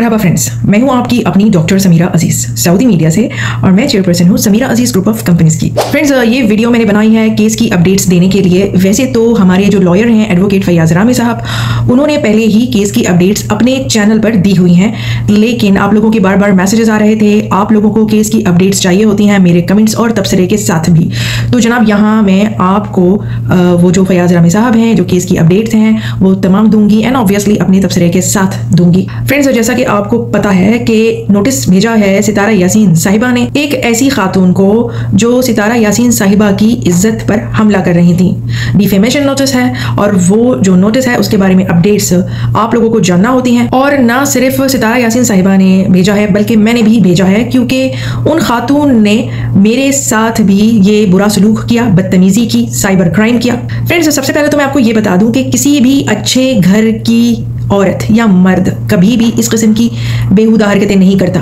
मरहबा friends, मैं हूं आपकी अपनी डॉक्टर समीरा अजीज सऊदी मीडिया से और मैं चेयरपर्सन हूं समीरा अजीज ग्रुप ऑफ कंपनीज की। फ्रेंड्स, ये वीडियो मैंने बनाई है केस की अपडेट्स देने के लिए। वैसे तो हमारे जो लॉयर हैं एडवोकेट फैयाज रामी साहब, उन्होंने पहले ही केस की अपडेट्स अपने चैनल पर दी हुई हैं, लेकिन आप लोगों के बार बार मैसेजेस आ रहे थे, आप लोगों को केस की अपडेट्स चाहिए होती हैं मेरे कमेंट्स और तबसरे के साथ भी। तो जनाब यहाँ मैं आपको वो जो फैयाज रामी साहब हैं जो केस की अपडेट्स हैं वो तमाम दूंगी एंड ऑब्वियसली अपने तबसरे के साथ दूंगी। फ्रेंड्स, जैसा कि आपको पता है कि नोटिस भेजा है सितारा यासीन साहिबा ने एक ऐसी खातून को जो सितारा यासीन साहिबा की इज्जत पर हमला कर रही थी। डिफेमेशन नोटिस है और वो जो नोटिस है उसके बारे में अपडेट्स आप लोगों को जानना होती हैं। और ना सिर्फ सितारा यासीन साहिबा ने भेजा है बल्कि मैंने भी भेजा है, क्योंकि उन खातून ने मेरे साथ भी ये बुरा सलूक किया, बदतमीजी की, साइबर क्राइम किया। फ्रेंड्स, सबसे पहले तो मैं आपको ये बता दूं कि किसी भी अच्छे घर की औरत या मर्द कभी भी इस किस्म की बेहुदा हरकतें नहीं करता,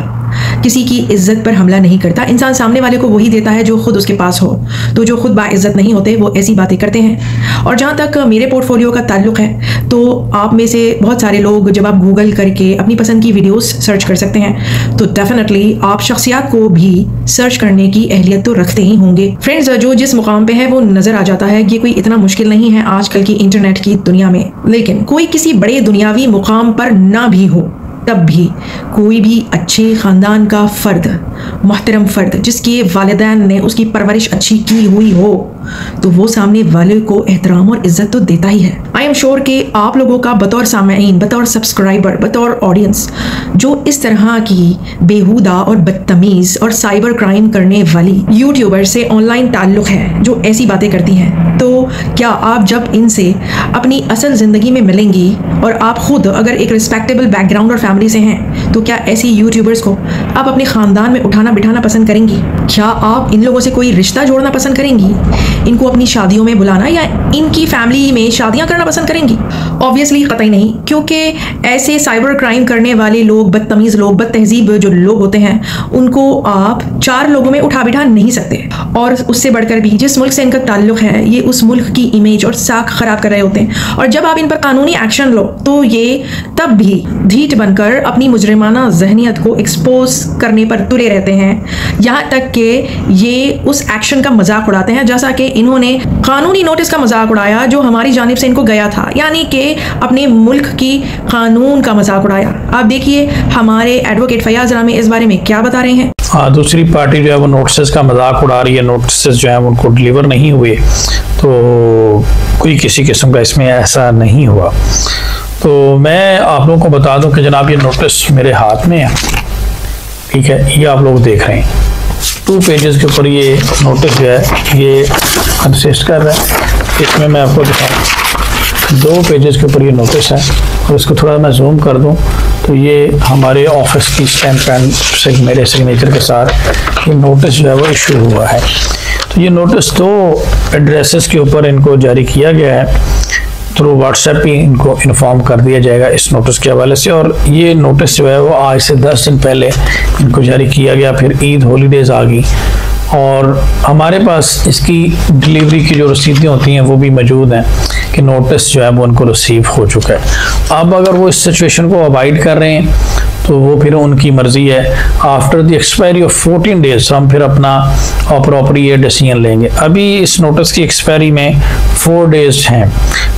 किसी की इज्जत पर हमला नहीं करता। इंसान सामने वाले को वही देता है जो खुद उसके पास हो, तो जो खुद बाइज्जत नहीं होते वो ऐसी बातें करते हैं। और जहाँ तक मेरे पोर्टफोलियो का ताल्लुक है तो आप में से बहुत सारे लोग जब आप गूगल करके अपनी पसंद की वीडियोस सर्च कर सकते हैं तो डेफिनेटली आप शख्सियत को भी सर्च करने की अहलियत तो रखते ही होंगे। फ्रेंड्स, जो जिस मुकाम पे है वो नजर आ जाता है, ये कोई इतना मुश्किल नहीं है आजकल की इंटरनेट की दुनिया में। लेकिन कोई किसी बड़े दुनियावी मुकाम पर ना भी हो तब भी कोई भी अच्छे ख़ानदान का फ़र्द, मोहतरम फ़र्द जिसके वालिदैन ने उसकी परवरिश अच्छी की हुई हो, तो वो सामने वाले को एहतराम और इज़्ज़त तो देता ही है। आई एम श्योर कि आप लोगों का बतौर सामईन, बतौर सब्सक्राइबर, बतौर ऑडियंस जो इस तरह की बेहुदा और बदतमीज़ और साइबर क्राइम करने वाली यूट्यूबर से ऑनलाइन ताल्लुक़ है, जो ऐसी बातें करती हैं, तो क्या आप जब इनसे अपनी असल ज़िंदगी में मिलेंगी और आप खुद अगर एक रिस्पेक्टेबल बैकग्राउंड और फैमिली से हैं तो क्या ऐसी यूट्यूबर्स को आप अपने ख़ानदान में उठाना बिठाना पसंद करेंगी? क्या आप इन लोगों से कोई रिश्ता जोड़ना पसंद करेंगी, इनको अपनी शादियों में बुलाना या इनकी फैमिली में शादियां करना पसंद करेंगी? ऑब्वियसली कतई नहीं, क्योंकि ऐसे साइबर क्राइम करने वाले लोग, बदतमीज़ लोग, बदतहजीब जो लोग होते हैं, उनको आप चार लोगों में उठा बिठा नहीं सकते। और उससे बढ़कर भी जिस मुल्क से इनका ताल्लुक है ये उस मुल्क की इमेज और साख खराब कर रहे होते हैं, और जब आप इन पर कानूनी एक्शन लो तो ये तब भी ढीठ बनकर अपनी मुजरिमाना जहनियत को एक्सपोज करने पर तुले रहते हैं, यहाँ तक कि ये उस एक्शन का मजाक उड़ाते हैं जैसा कि इन्होंने कानूनी नोटिस का मजाक उड़ाया जो हमारी जानिब से इनको गया था, यानी कि अपने मुल्क की कानून का मजाक उड़ाया। आप देखिए हमारे एडवोकेट फैयाज रामी इस बारे में क्या बता रहे हैं। दूसरी पार्टी जो है वो नोटिस का मजाक उड़ा रही है, नोटिस जो है उनको डिलीवर नहीं हुए, तो कोई किसी किस्म का इसमें ऐसा नहीं हुआ। तो मैं आप लोगों को बता दूं कि जनाब ये नोटिस मेरे हाथ में है, ठीक है, ये आप लोग देख रहे हैं 2 पेजेस के ऊपर ये नोटिस जो है ये कंसिस्ट कर रहा है। इसमें मैं आपको दिखाऊँ 2 पेजेस के ऊपर ये नोटिस है, और इसको थोड़ा मैं जूम कर दूं तो ये हमारे ऑफिस की स्टैम्प एंड से मेरे सिग्नेचर के साथ ये नोटिस जो है वो इशू हुआ है। तो ये नोटिस 2 एड्रेसेस के ऊपर इनको जारी किया गया है, थ्रू व्हाट्सएप ही इनको इन्फॉर्म कर दिया जाएगा इस नोटिस के हवाले से। और ये नोटिस जो है वो आज से 10 दिन पहले इनको जारी किया गया, फिर ईद हॉलीडेज़ आ गई और हमारे पास इसकी डिलीवरी की जो रसीदें होती हैं वो भी मौजूद हैं कि नोटिस जो है वो उनको रिसीव हो चुका है। अब अगर वो इस सिचुएशन को अवॉइड कर रहे हैं तो वो फिर उनकी मर्ज़ी है। After the expiry of 14 days हम फिर अपना प्रॉपर ये डिसीजन लेंगे। अभी इस नोटिस की एक्सपायरी में 4 डेज हैं,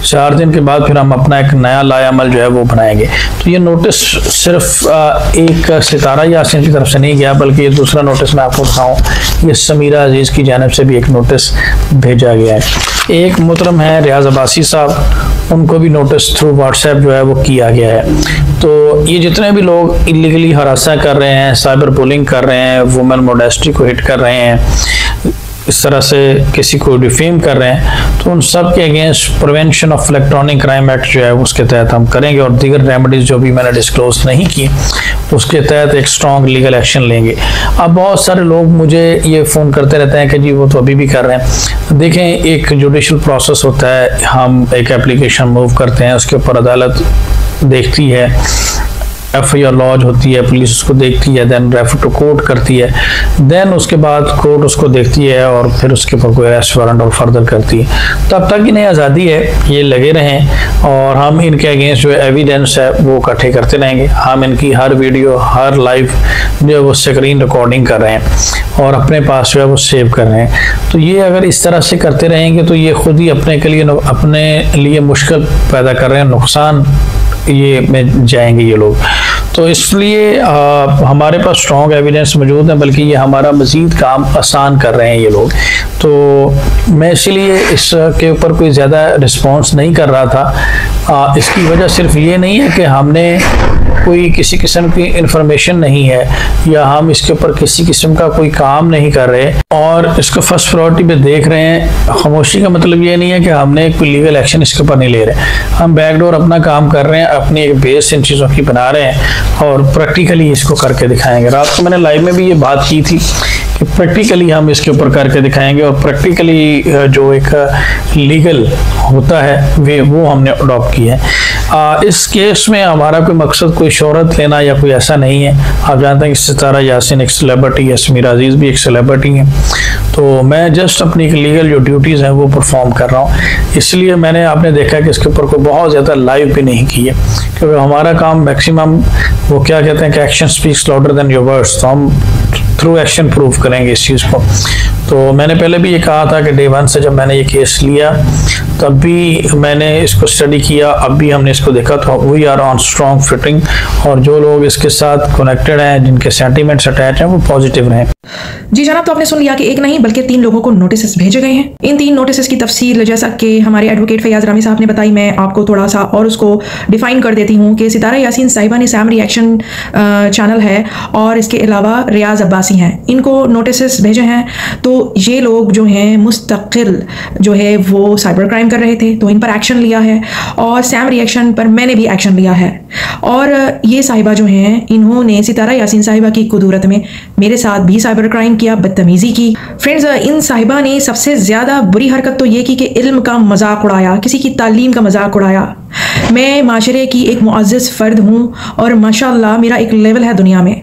4 दिन के बाद फिर हम अपना एक नया लायामल जो है वो बनाएंगे। तो ये नोटिस सिर्फ एक सितारा यासीन की तरफ से नहीं गया, बल्कि ये दूसरा नोटिस मैं आपको बताऊँ, ये समीरा अजीज़ की जानिब से भी एक नोटिस भेजा गया है। एक मुहतरम है रियाज अब्बासी साहब, उनको भी नोटिस थ्रू व्हाट्सएप जो है वो किया गया है। तो ये जितने भी लोग इलीगली हरासा कर रहे हैं, साइबर बुलिंग कर रहे हैं, वुमेन मोडेस्टी को हिट कर रहे हैं, इस तरह से किसी को डिफेम कर रहे हैं, तो उन सब के against prevention of electronic crime act जो है उसके तहत हम करेंगे, और दीगर रेमेडीज जो भी मैंने डिस्क्लोज नहीं की उसके तहत एक स्ट्रॉन्ग लीगल एक्शन लेंगे। अब बहुत सारे लोग मुझे ये फ़ोन करते रहते हैं कि जी वो तो अभी भी कर रहे हैं। देखें, एक जुडिशल प्रोसेस होता है, हम एक एप्लीकेशन मूव करते हैं, उसके ऊपर अदालत देखती है, FIR लॉज होती है, पुलिस उसको देखती है, देन रेफर टू कोर्ट करती है, देन उसके बाद कोर्ट उसको देखती है और फिर उसके ऊपर कोई अरेस्ट वारंट और फर्दर करती है। तब तक इन्हें आज़ादी है, ये लगे रहें और हम इनके अगेंस्ट जो एविडेंस है वो इकट्ठे करते रहेंगे। हम इनकी हर वीडियो, हर लाइव जो है वो स्क्रीन रिकॉर्डिंग कर रहे हैं और अपने पास जो है वो सेव कर रहे हैं। तो ये अगर इस तरह से करते रहेंगे तो ये खुद ही अपने लिए मुश्किल पैदा कर रहे हैं, नुकसान ये में जाएंगे ये लोग। तो इसलिए हमारे पास स्ट्रॉन्ग एविडेंस मौजूद है, बल्कि ये हमारा मज़ीद काम आसान कर रहे हैं ये लोग। तो मैं इसलिए इसके ऊपर कोई ज़्यादा रिस्पॉन्स नहीं कर रहा था। इसकी वजह सिर्फ ये नहीं है कि हमने कोई किसी किस्म की इंफॉर्मेशन नहीं है या हम इसके ऊपर किसी किस्म का कोई काम नहीं कर रहे और इसको फर्स्ट प्रायोरिटी पे देख रहे हैं। खामोशी का मतलब ये नहीं है कि हमने कोई लीगल एक्शन इसके ऊपर नहीं ले रहे, हम बैकडोर अपना काम कर रहे हैं, अपनी एक बेस इन चीज़ों की बना रहे हैं और प्रैक्टिकली इसको करके दिखाएंगे। रात को मैंने लाइव में भी ये बात की थी कि प्रैक्टिकली हम इसके ऊपर करके दिखाएंगे और प्रैक्टिकली जो एक लीगल होता है वो हमने अडॉप्ट किया है। इस केस में हमारा कोई मकसद कोई शोहरत लेना या कोई ऐसा नहीं है। आप जानते हैं कि सितारा यासीन एक सेलिब्रिटी है, समीरा अजीज़ भी एक सेलिब्रिटी है। तो मैं जस्ट अपनी लीगल जो ड्यूटीज़ हैं वो परफॉर्म कर रहा हूँ। इसलिए मैंने आपने देखा कि इसके ऊपर कोई बहुत ज़्यादा लाइव भी नहीं की है, क्योंकि हमारा काम मैक्सिमम वो क्या कहते हैं कि action speaks louder than your words. तो हम थ्रू एक्शन प्रूव करेंगे इस चीज़ को। तो मैंने पहले भी ये कहा था कि डे 1 से जब मैंने ये केस लिया तब भी मैंने इसको स्टडी किया, अब भी हमने इसको देखा। तो we are on strong fitting और जो लोग इसके साथ कनेक्टेड हैं, जिनके सेंटीमेंट्स अटैच हैं, वो पॉजिटिव रहें। जी जनाब, तो आपने सुन लिया कि एक नहीं बल्कि 3 लोगों को नोटिस भेजे गए हैं। इन 3 नोटिस की तफसील जैसा कि हमारे एडवोकेट फैयाज रामी साहब ने बताई, मैं आपको थोड़ा सा और उसको डिफाइन कर देती हूँ कि सितारा यासीन साहिबा ने सैम रिएक्शन चैनल है और इसके अलावा रियाज अब्बासी हैं, इनको नोटिस भेजे हैं। तो ये लोग जो हैं मुस्तकिल जो है वो साइबर क्राइम कर रहे थे, तो इन पर एक्शन लिया है और सैम रिएक्शन पर मैंने भी एक्शन लिया है। और ये साहिबा जो हैं इन्होंने सितारा यासीन साहिबा की कुदरत में मेरे साथ भी साइबर क्राइम किया, बदतमीजी की। फ्रेंड्स, इन साहिबा ने सबसे ज़्यादा बुरी हरकत तो ये की कि इल्म का मजाक उड़ाया, किसी की तालीम का मजाक उड़ाया। मैं माशरे की एक मुअज़्ज़ज़ फ़र्द हूँ और माशाअल्लाह मेरा एक लेवल है दुनिया में,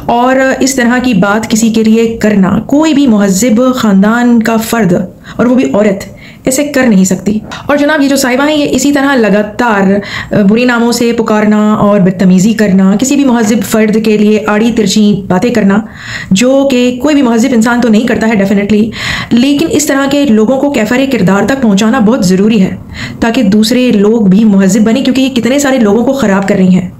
और इस तरह की बात किसी के लिए करना कोई भी मुहज़्ज़िब ख़ानदान का फ़र्द और वो भी औरत ऐसे कर नहीं सकती। और जनाब ये जो साहिबा हैं ये इसी तरह लगातार बुरे नामों से पुकारना और बदतमीज़ी करना, किसी भी मुहज़्ज़िब फ़र्द के लिए आड़ी तिरछी बातें करना, जो कि कोई भी मुहज़्ज़िब इंसान तो नहीं करता है डेफिनेटली, लेकिन इस तरह के लोगों को कैफ़र किरदार तक पहुँचाना बहुत ज़रूरी है ताकि दूसरे लोग भी मुहज़्ज़िब बने, क्योंकि ये कितने सारे लोगों को ख़राब कर रही हैं।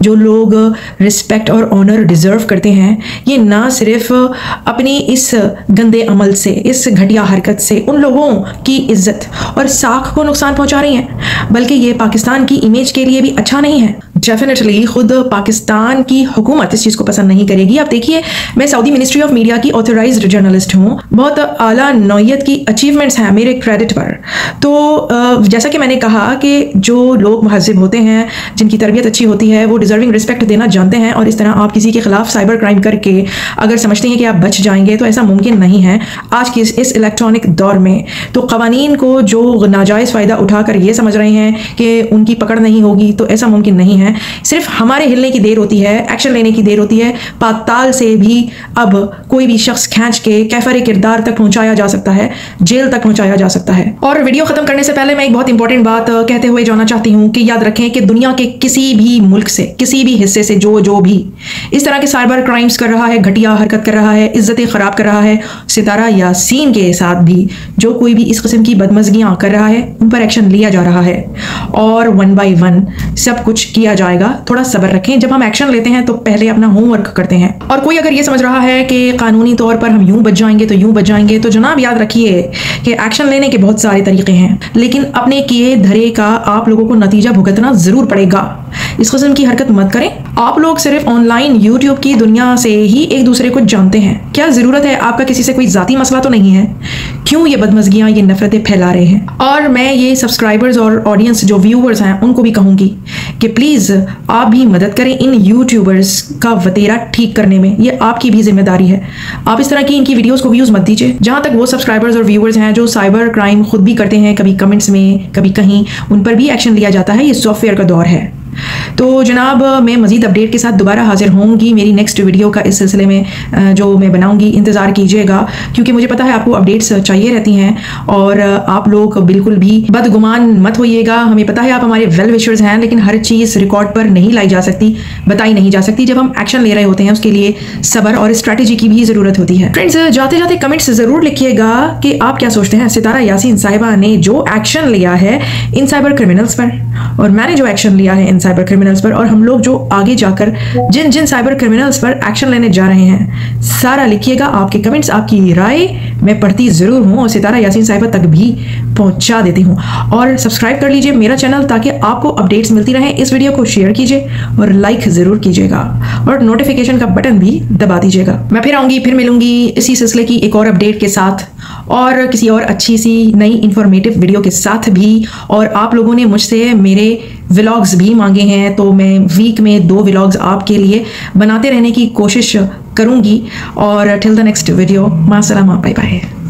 जो लोग रिस्पेक्ट और ऑनर डिज़र्व करते हैं, ये ना सिर्फ अपनी इस गंदे अमल से, इस घटिया हरकत से उन लोगों की इज्जत और साख को नुकसान पहुंचा रही हैं, बल्कि ये पाकिस्तान की इमेज के लिए भी अच्छा नहीं है। डेफिनेटली खुद पाकिस्तान की हुकूमत इस चीज़ को पसंद नहीं करेगी। आप देखिए, मैं सऊदी मिनिस्ट्री ऑफ मीडिया की ऑथराइज्ड जर्नलिस्ट हूँ, बहुत आला नौयत की अचीवमेंट्स हैं मेरे क्रेडिट पर। तो जैसा कि मैंने कहा कि जो लोग मुहज़्ज़िब होते हैं, जिनकी तरबियत अच्छी होती है, वो डिज़र्विंग रिस्पेक्ट देना जानते हैं, और इस तरह आप किसी के खिलाफ साइबर क्राइम करके अगर समझते हैं कि आप बच जाएंगे तो ऐसा मुमकिन नहीं है। आज के इस इलेक्ट्रॉनिक दौर में तो क़वानीन को जो नाजायज़ फ़ायदा उठाकर ये समझ रहे हैं कि उनकी पकड़ नहीं होगी, तो ऐसा मुमकिन नहीं है। सिर्फ हमारे हिलने की देर होती है, एक्शन लेने की देर होती है। पाताल से भी अब कोई भी शख्स खींच के कैफर किरदार तक पहुंचाया जा सकता है, जेल तक पहुंचाया जा सकता है। और वीडियो खत्म करने से पहले मैं एक बहुत इंपॉर्टेंट बात कहते हुए जाना चाहती हूँ कि याद रखें कि दुनिया के किसी भी मुल्क से, किसी भी हिस्से से जो भी इस तरह के साइबर क्राइम्स कर रहा है, घटिया हरकत कर रहा है, इज्जतें खराब कर रहा है, सितारा यासीन के साथ भी जो कोई भी इस किस्म की बदमज़गियाँ कर रहा है, उन पर एक्शन लिया जा रहा है और 1 by 1 सब कुछ किया जाएगा। थोड़ा सब्र रखें, जब हम एक्शन लेते हैं तो पहले अपना होमवर्क करते हैं। और कोई अगर ये समझ रहा है कि कानूनी तौर पर हम यूं बच जाएंगे तो यूं बच जाएंगे, तो जनाब याद रखिए कि एक्शन लेने के बहुत सारे तरीके हैं, लेकिन अपने किए धरे का आप लोगों को नतीजा भुगतना जरूर पड़ेगा। इस किस्म की हरकत मत करें। आप लोग सिर्फ ऑनलाइन यूट्यूब की दुनिया से ही एक दूसरे को जानते हैं, क्या जरूरत है? आपका किसी से कोई जाती मसला तो नहीं है, क्यों ये बदमज़गियाँ, ये नफरतें फैला रहे हैं? और मैं ये सब्सक्राइबर्स और ऑडियंस जो व्यूवर्स हैं उनको भी कहूँगी कि प्लीज़ आप भी मदद करें इन यूट्यूबर्स का वतेरा ठीक करने में, ये आपकी भी जिम्मेदारी है। आप इस तरह की इनकी वीडियोस को व्यूज़ मत दीजिए। जहाँ तक वो सब्सक्राइबर्स और व्यूवर्स हैं जो साइबर क्राइम खुद भी करते हैं, कभी कमेंट्स में कभी कहीं, उन पर भी एक्शन लिया जाता है। ये सॉफ्टवेयर का दौर है। तो जनाब मैं मज़ीद अपडेट के साथ दोबारा हाजिर होंगी मेरी नेक्स्ट वीडियो का इस सिलसिले में जो मैं बनाऊंगी, इंतज़ार कीजिएगा, क्योंकि मुझे पता है आपको अपडेट्स चाहिए रहती हैं और आप लोग बिल्कुल भी बदगुमान मत होइएगा। हमें पता है आप हमारे वेल विशर्स हैं, लेकिन हर चीज़ रिकॉर्ड पर नहीं लाई जा सकती, बताई नहीं जा सकती। जब हम एक्शन ले रहे होते हैं उसके लिए सब्र और स्ट्रैटेजी की भी ज़रूरत होती है। फ्रेंड्स, जाते जाते कमेंट्स ज़रूर लिखिएगा कि आप क्या सोचते हैं सितारा यासीन साहिबा ने जो एक्शन लिया है इन साइबर क्रिमिनल्स पर, और मैंने जो एक्शन लिया है इन साइबर क्रिमिनल्स पर, और हम लोग जो आगे जाकर जिन जिन साइबर क्रिमिनल्स पर एक्शन लेने जा रहे हैं, सारा लिखिएगा। आपके कमेंट्स, आपकी राय मैं पढ़ती ज़रूर हूँ और सितारा यासीन साहिबा तक भी पहुँचा देती हूँ। और सब्सक्राइब कर लीजिए मेरा चैनल ताकि आपको अपडेट्स मिलती रहें। इस वीडियो को शेयर कीजिए और लाइक ज़रूर कीजिएगा और नोटिफिकेशन का बटन भी दबा दीजिएगा। मैं फिर आऊँगी, फिर मिलूंगी इसी सिलसिले की एक और अपडेट के साथ और किसी और अच्छी सी नई इंफॉर्मेटिव वीडियो के साथ भी। और आप लोगों ने मुझसे मेरे व्लॉग्स भी मांगे हैं, तो मैं वीक में 2 व्लॉग्स आपके लिए बनाते रहने की कोशिश करूंगी। और टिल द नेक्स्ट वीडियो, मां सलामा, बाय बाय।